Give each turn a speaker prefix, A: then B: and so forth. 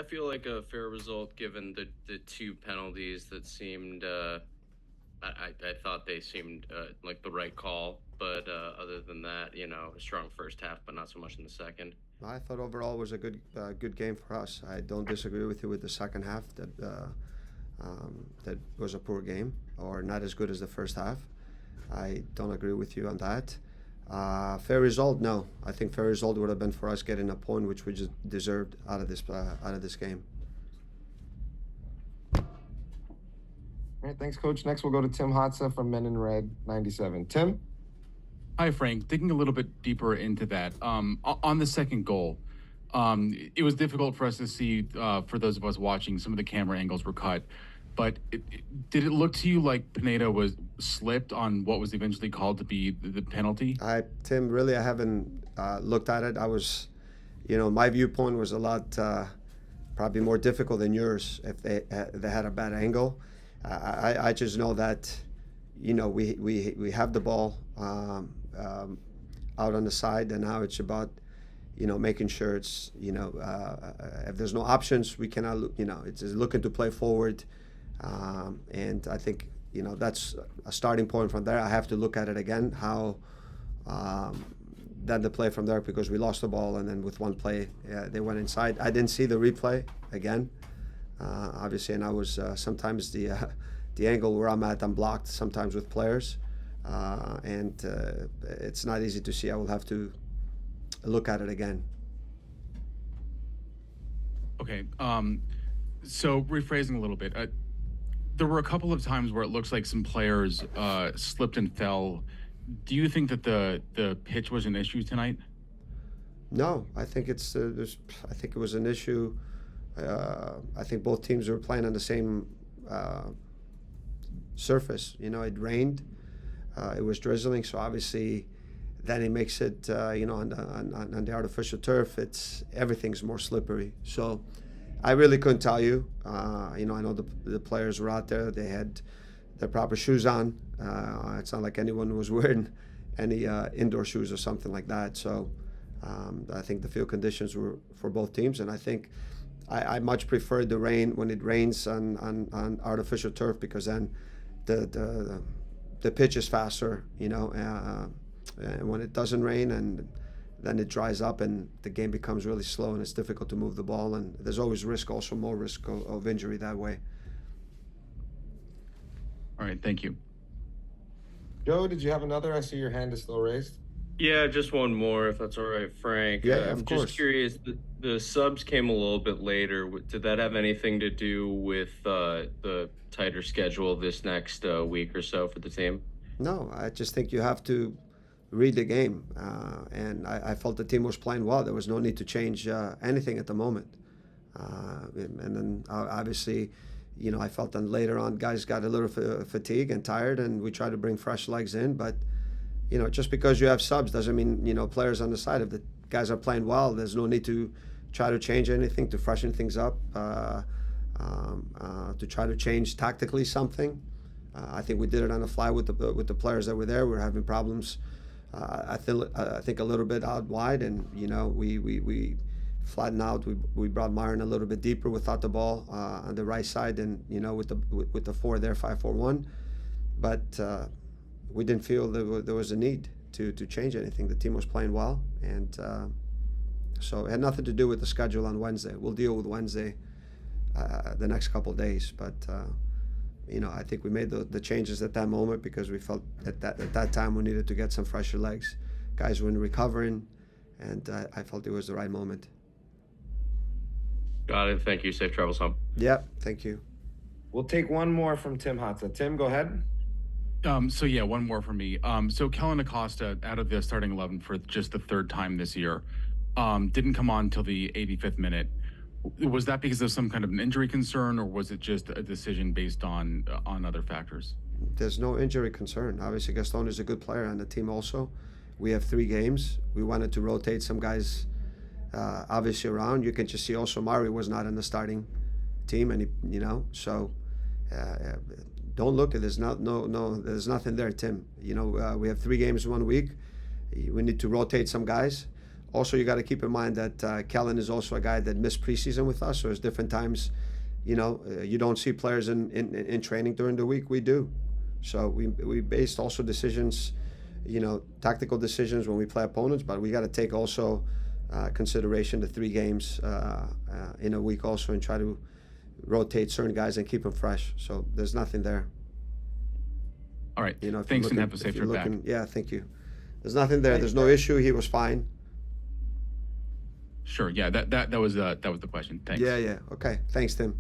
A: I feel like a fair result given the two penalties that seemed. I thought they seemed like the right call, but other than that, a strong first half, but not so much in the second.
B: I thought overall was a good game for us. I don't disagree with you with the second half that was a poor game or not as good as the first half. I don't agree with you on that. Fair result? No. I think fair result would have been for us getting a point, which we just deserved out of this game.
C: All right, thanks, Coach. Next, we'll go to Tim Hotza from Men in Red 97. Tim?
D: Hi, Frank. Digging a little bit deeper into that, on the second goal, it was difficult for us to see, for those of us watching, some of the camera angles were cut. But did it look to you like Pineda was slipped on what was eventually called to be the penalty?
B: Tim, really, I haven't looked at it. My viewpoint was a lot probably more difficult than yours if they had a bad angle. I just know that, we have the ball out on the side, and now it's about, making sure it's, if there's no options, we cannot, it's just looking to play forward. And I think, that's a starting point from there. I have to look at it again, how then the play from there, because we lost the ball, and then with one play, they went inside. I didn't see the replay again, obviously, and I was sometimes the angle where I'm at, I'm blocked sometimes with players, and it's not easy to see. I will have to look at it again.
D: Okay. So rephrasing a little bit, there were a couple of times where it looks like some players slipped and fell. Do you think that the pitch was an issue tonight?
B: No, I think I think it was an issue. I think both teams were playing on the same surface. It rained. It was drizzling, so obviously, then it makes it. On the artificial turf, everything's more slippery. So, I really couldn't tell you. I know the players were out there. They had their proper shoes on. It's not like anyone was wearing any indoor shoes or something like that. So I think the field conditions were for both teams, and I think I much prefer the rain when it rains on artificial turf, because then the pitch is faster. And when it doesn't rain, and then it dries up and the game becomes really slow and it's difficult to move the ball, and there's always more risk of injury that way.
D: All right, thank you.
C: Joe, did you have another? I see your hand is still raised.
A: Yeah, just one more, if that's all right, Frank.
B: Yeah, of
A: I'm
B: course.
A: just curious. The subs came a little bit later. Did that have anything to do with the tighter schedule this next week or so for the team?
B: No, I just think you have to read the game, and I felt the team was playing well. There was no need to change anything at the moment. And then obviously, I felt then later on guys got a little fatigued and tired, and we tried to bring fresh legs in. But just because you have subs doesn't mean players on the side of the guys are playing well. There's no need to try to change anything, to freshen things up, to try to change tactically something. I think we did it on the fly with the players that were there. We were having problems. I think a little bit out wide, and we flattened out. We brought Myron a little bit deeper without the ball on the right side, and with the four there, 5-4-1. But we didn't feel there was a need to change anything. The team was playing well, and so it had nothing to do with the schedule on Wednesday. We'll deal with Wednesday the next couple of days, but. I think we made the changes at that moment because we felt at that time we needed to get some fresher legs. Guys were recovering, and I felt it was the right moment.
A: Got it. Thank you. Safe travels home.
B: Yeah, thank you.
C: We'll take one more from Tim Hotza. Tim, go ahead.
D: So yeah, one more for me. So Kellen Acosta out of the starting 11 for just the third time this year, didn't come on until the 85th minute. Was that because of some kind of an injury concern, or was it just a decision based on other factors?
B: There's no injury concern. Obviously, Gaston is a good player on the team also. We have 3 games. We wanted to rotate some guys obviously around. You can just see also Mari was not in the starting team, and so don't look at this. There's nothing there, Tim. We have 3 games 1 week. We need to rotate some guys. Also, you got to keep in mind that Kellen is also a guy that missed preseason with us, so there's different times, you don't see players in training during the week. We do. So we based also decisions, tactical decisions when we play opponents, but we got to take also consideration the 3 games in a week also and try to rotate certain guys and keep them fresh. So there's nothing there.
D: All right.
B: If you're
D: Thanks, and
B: looking-
D: have a
B: if
D: safe
B: you're
D: trip back.
B: looking- Yeah, thank you. There's nothing there.
C: Thanks,
B: There's no
C: Pat.
B: issue. He was fine.
D: Sure. Yeah. That was the question. Thanks.
B: Yeah. Okay. Thanks, Tim.